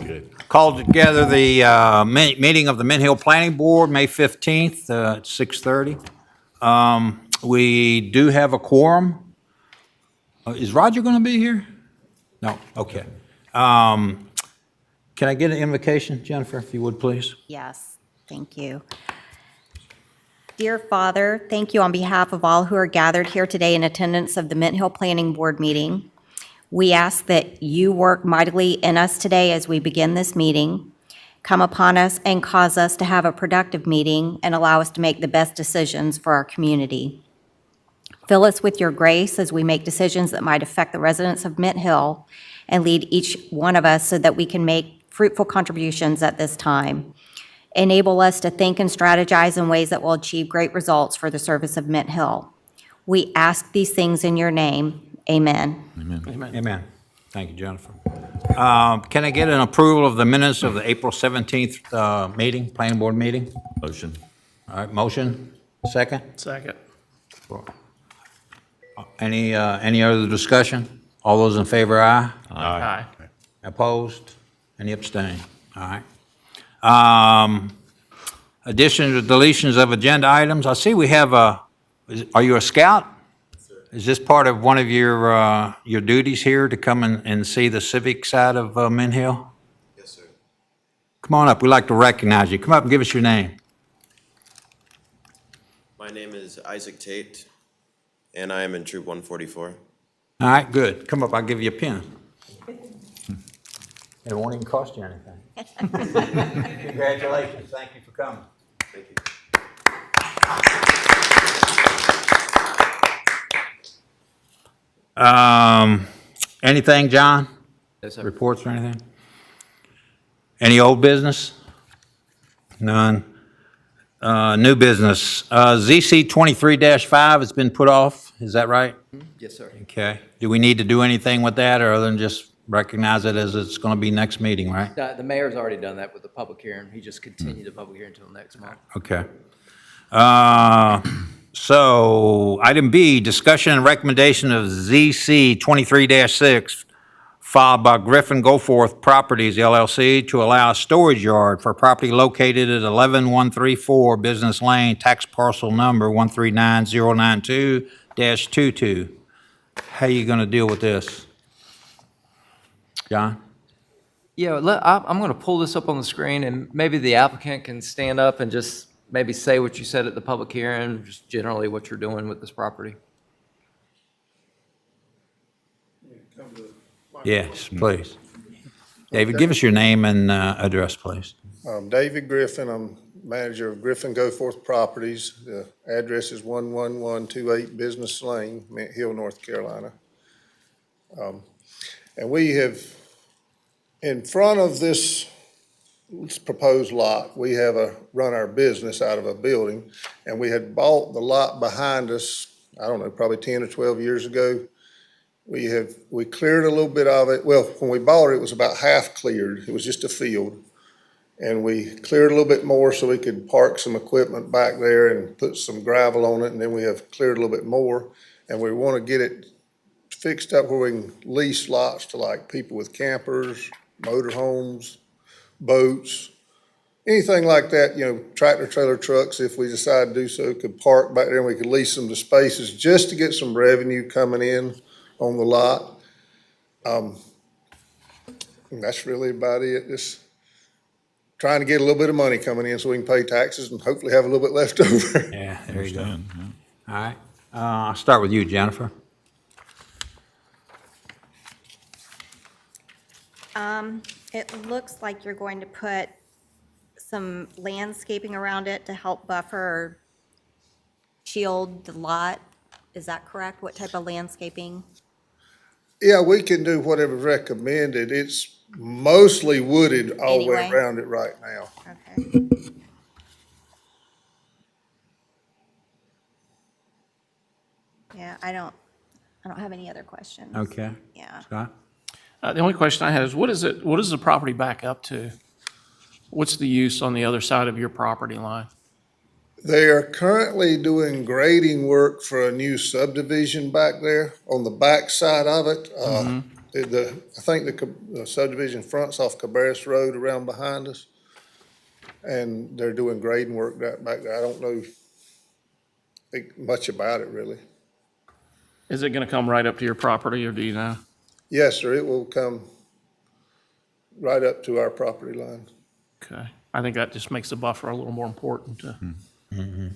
Good. Called together the meeting of the Mint Hill Planning Board, May 15th at 6:30. We do have a quorum. Is Roger going to be here? No, okay. Can I get an invocation, Jennifer, if you would, please? Yes, thank you. Dear Father, thank you on behalf of all who are gathered here today in attendance of the Mint Hill Planning Board meeting. We ask that you work mightily in us today as we begin this meeting. Come upon us and cause us to have a productive meeting and allow us to make the best decisions for our community. Fill us with your grace as we make decisions that might affect the residents of Mint Hill and lead each one of us so that we can make fruitful contributions at this time. Enable us to think and strategize in ways that will achieve great results for the service of Mint Hill. We ask these things in your name. Amen. Amen. Thank you, Jennifer. Can I get an approval of the minutes of the April 17th meeting, Planning Board meeting? Motion. All right, motion, second? Second. Any other discussion? All those in favor, aye? Aye. Opposed? Any abstain? All right. Additions or deletions of agenda items. I see we have are you a scout? Is this part of one of your duties here to come and see the civic side of Mint Hill? Yes, sir. Come on up. We'd like to recognize you. Come up and give us your name. My name is Isaac Tate, and I am in Troop 144. All right, good. Come up. I'll give you a pen. It won't even cost you anything. Congratulations. Thank you for coming. Thank you. Anything, John? Yes, sir. Reports or anything? Any old business? None. New business. ZC 23-5 has been put off. Is that right? Yes, sir. Okay. Do we need to do anything with that, or other than just recognize it as it's going to be next meeting, right? The mayor's already done that with the public hearing. He just continued the public hearing until next month. Okay. So, item B, discussion and recommendation of ZC 23-6, filed by Griffin Goforth Properties LLC to allow a storage yard for property located at 11134 Business Lane, tax parcel number 139092-22. How you going to deal with this? John? Yeah, I'm going to pull this up on the screen, and maybe the applicant can stand up and just maybe say what you said at the public hearing, just generally what you're doing with this property. Yes, please. David, give us your name and address, please. David Griffin, I'm manager of Griffin Goforth Properties. The address is 11128 Business Lane, Mint Hill, North Carolina. And we have, in front of this proposed lot, we have run our business out of a building, and we had bought the lot behind us, I don't know, probably 10 or 12 years ago. We cleared a little bit of it. Well, when we bought it, it was about half cleared. It was just a field. And we cleared a little bit more so we could park some equipment back there and put some gravel on it, and then we have cleared a little bit more. And we want to get it fixed up where we can lease lots to like people with campers, motorhomes, boats, anything like that, tractor trailer trucks, if we decide to do so, could park back there and we could lease them to spaces just to get some revenue coming in on the lot. And that's really about it. Just trying to get a little bit of money coming in so we can pay taxes and hopefully have a little bit left over. Yeah, there you go. All right. I'll start with you, Jennifer. It looks like you're going to put some landscaping around it to help buffer or shield the lot. Is that correct? What type of landscaping? Yeah, we can do whatever's recommended. It's mostly wooded all the way Anyway. around it right now. Okay. Yeah, I don't have any other questions. Okay. Yeah. Scott? The only question I had is, what does the property back up to? What's the use on the other side of your property line? They are currently doing grading work for a new subdivision back there on the back side of it. I think the subdivision fronts off Cabarrus Road around behind us. And they're doing grading work back there. I don't know think much about it, really. Is it gonna come right up to your property, or do you know? Yes, sir, it will come right up to our property line. Okay, I think that just makes the buffer a little more important to,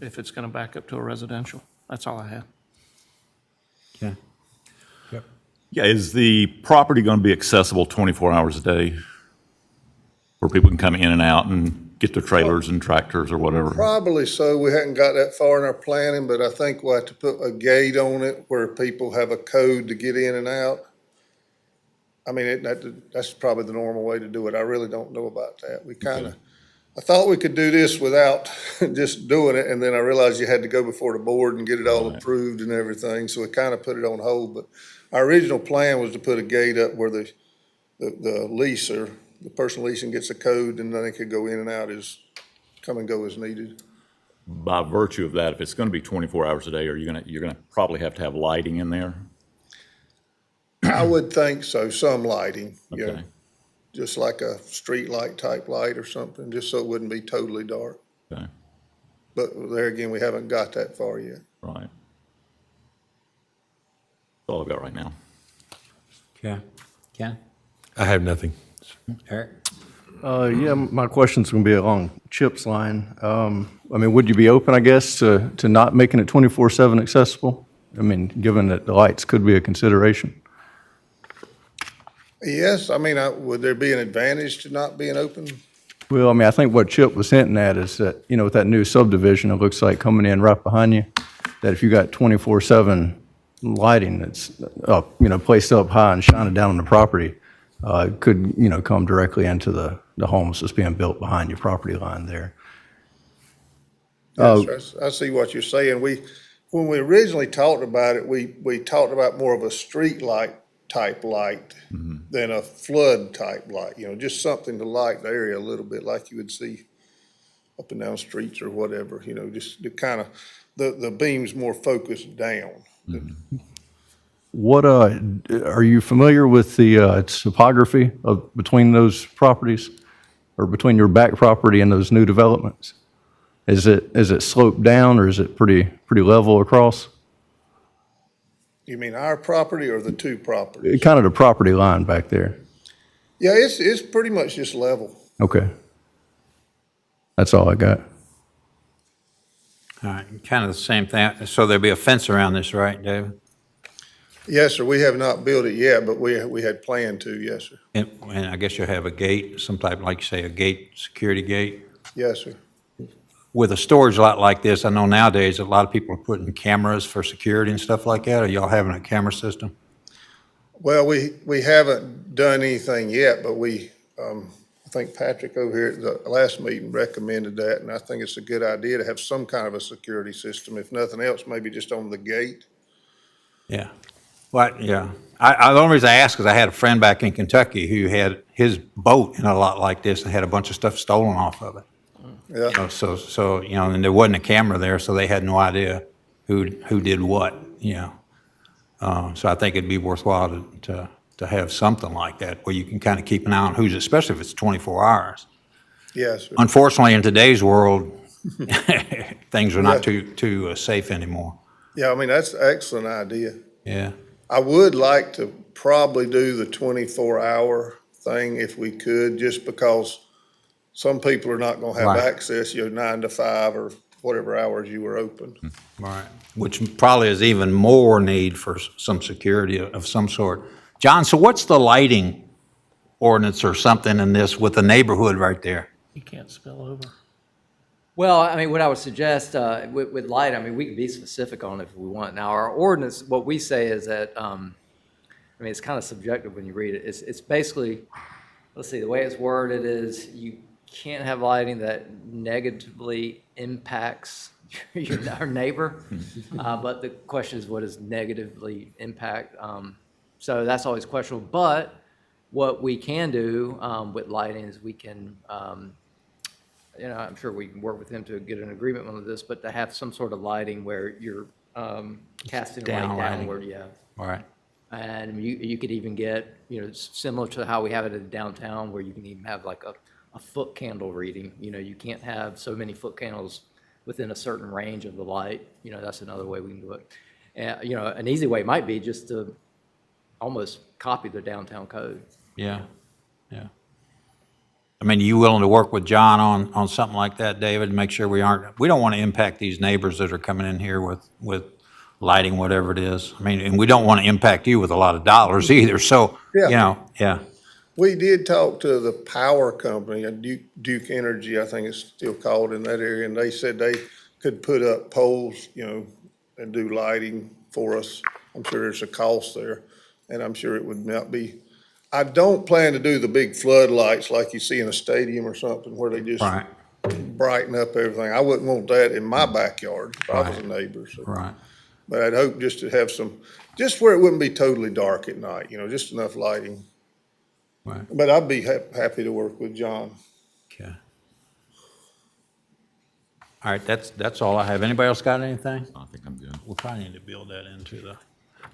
if it's gonna back up to a residential. That's all I had. Okay. Yeah, is the property going to be accessible 24 hours a day? Where people can come in and out and get their trailers and tractors or whatever? Probably so. We hadn't got that far in our planning, but I think we'll have to put a gate on it where people have a code to get in and out. I mean, that's probably the normal way to do it. I really don't know about that. I thought we could do this without just doing it, and then I realized you had to go before the board and get it all approved and everything, so we kind of put it on hold. But our original plan was to put a gate up where the leaser, the person leasing gets a code, and then they could go in and out come and go as needed. By virtue of that, if it's going to be 24 hours a day, you're going to probably have to have lighting in there? I would think so, some lighting, yeah. Okay. Just like a street light type light or something, just so it wouldn't be totally dark. Okay, But there again, we haven't got that far yet. right. That's all I've got right now. Okay. Ken? I have nothing. Eric? Yeah, my question's going to be along Chip's line. I mean, would you be open, I guess, to not making it 24/7 accessible? I mean, given that the lights could be a consideration. Yes, I mean, would there be an advantage to not being open? Well, I mean, I think what Chip was hinting at is that, you know, with that new subdivision, it looks like coming in right behind you, that if you got 24/7 lighting that's up, you know, placed up high and shining down on the property, it could, you know, come directly into the homes that's being built behind your property line there. Yes, I see what you're saying. When we originally talked about it, we talked about more of a street light type light than a flood type light, you know, just something to light the area a little bit like you would see up and down streets or whatever, you know, just to kind of, the beams more focused down. What, are you familiar with the topography of, between those properties? Or between your back property and those new developments? Is it sloped down or is it pretty level across? You mean our property or the two properties? Kind of the property line back there. Yeah, it's pretty much just level. Okay. That's all I got. All right, kind of the same thing. So there'll be a fence around this, right, David? Yes, sir, we have not built it yet, but we had planned to, yes, sir. And I guess you'll have a gate, some type, like you say, a gate, security gate. Yes, sir. With a storage lot like this, I know nowadays a lot of people are putting cameras for security and stuff like that. Are y'all having a camera system? Well, we haven't done anything yet, but I think Patrick over here at the last meeting recommended that, and I think it's a good idea to have some kind of a security system, if nothing else, maybe just on the gate. Yeah. Well, yeah. The only reason I asked is I had a friend back in Kentucky who had his boat in a lot like this and had a bunch of stuff stolen off of it. Yeah, So, you know, and there wasn't a camera there, so they had no idea who did what, you know. So I think it'd be worthwhile to have something like that where you can kind of keep an eye on who's, especially if it's 24 hours. yes, sir. Unfortunately, in today's world, things are not too safe anymore. Yeah, I mean, that's an excellent idea. Yeah. I would like to probably do the 24-hour thing if we could, just because some people are not going to have Right. access, you know, 9 to 5 or whatever hours you were open. Right. Which probably is even more need for some security of some sort. John, so what's the lighting ordinance or something in this with the neighborhood right there? You can't spill over. Well, I mean, what I would suggest with light, I mean, we can be specific on it if we want. Now, our ordinance, what we say is that, I mean, it's kind of subjective when you read it. It's basically, let's see, the way it's worded is you can't have lighting that negatively impacts our neighbor. But the question is, what does negatively impact? So that's always questionable. But what we can do with lighting is we can, you know, I'm sure we can work with him to get an agreement on this, but to have some sort of lighting where you're casting light Down lighting. downward, yeah. All right. And you could even get, similar to how we have it in downtown, where you can even have like a foot candle reading. You can't have so many foot candles within a certain range of the light. That's another way we can do it. And, an easy way might be just to almost copy the downtown code. Yeah, yeah. I mean, you willing to work with John on something like that, David, make sure we don't want to impact these neighbors that are coming in here with lighting, whatever it is. I mean, and we don't want to impact you with a lot of dollars either, so, Yeah. yeah. We did talk to the power company, Duke Energy, I think it's still called in that area, and they said they could put up poles, and do lighting for us. I'm sure there's a cost there, and I'm sure it would not be. I don't plan to do the big floodlights like you see in a stadium or something where they just Right, brighten up everything. I wouldn't want that in my backyard if I was a neighbor, so. right. But I'd hope just to have just where it wouldn't be totally dark at night, just enough lighting. Right. But I'd be happy to work with John. Okay. All right, that's all I have. Anybody else got anything? I think I'm good. We'll probably need to build that into the,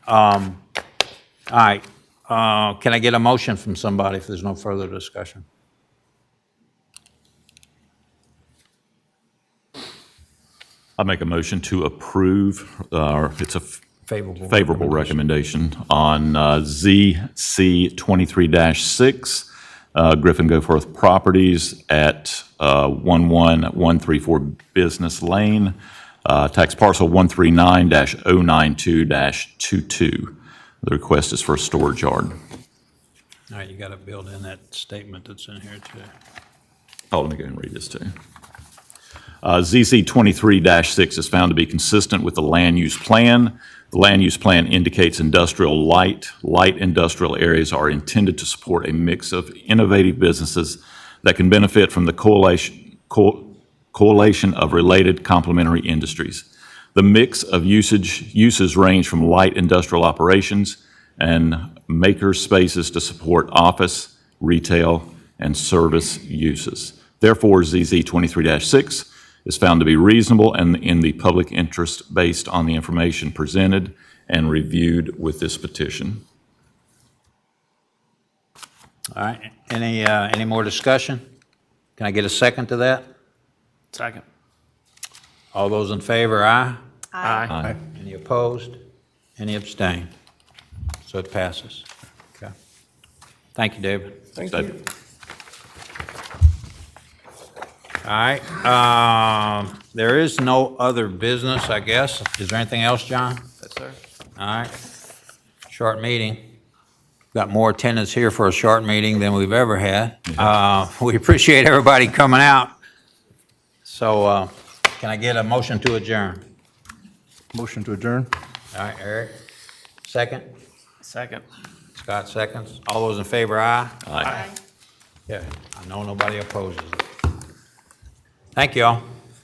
all right, can I get a motion from somebody if there's no further discussion? I make a motion to approve, it's a Favorable. favorable recommendation on ZC 23-6, Griffin Goforth Properties at 11134 Business Lane, tax parcel 139-092-22. The request is for a storage yard. All right, you got to build in that statement that's in here too. Oh, let me go and read this too. ZC 23-6 is found to be consistent with the land use plan. The land use plan indicates industrial light industrial areas are intended to support a mix of innovative businesses that can benefit from the coalition of related complementary industries. The mix of uses range from light industrial operations and maker spaces to support office, retail, and service uses. Therefore, ZZ 23-6 is found to be reasonable and in the public interest based on the information presented and reviewed with this petition. All right, any more discussion? Can I get a second to that? Second. All those in favor, aye? Aye. Any opposed? Any abstain? So it passes. Okay. Thank you, David. Thank So- you. All right, there is no other business, I guess. Is there anything else, John? Yes, sir. All right. Short meeting. Got more attendance here for a short meeting than we've ever had. We appreciate everybody coming out. So, can I get a motion to adjourn? Motion to adjourn? All right, Eric, second. Second. Scott seconds. All those in favor, aye? Aye. Yeah, I know nobody opposes it. Thank you all.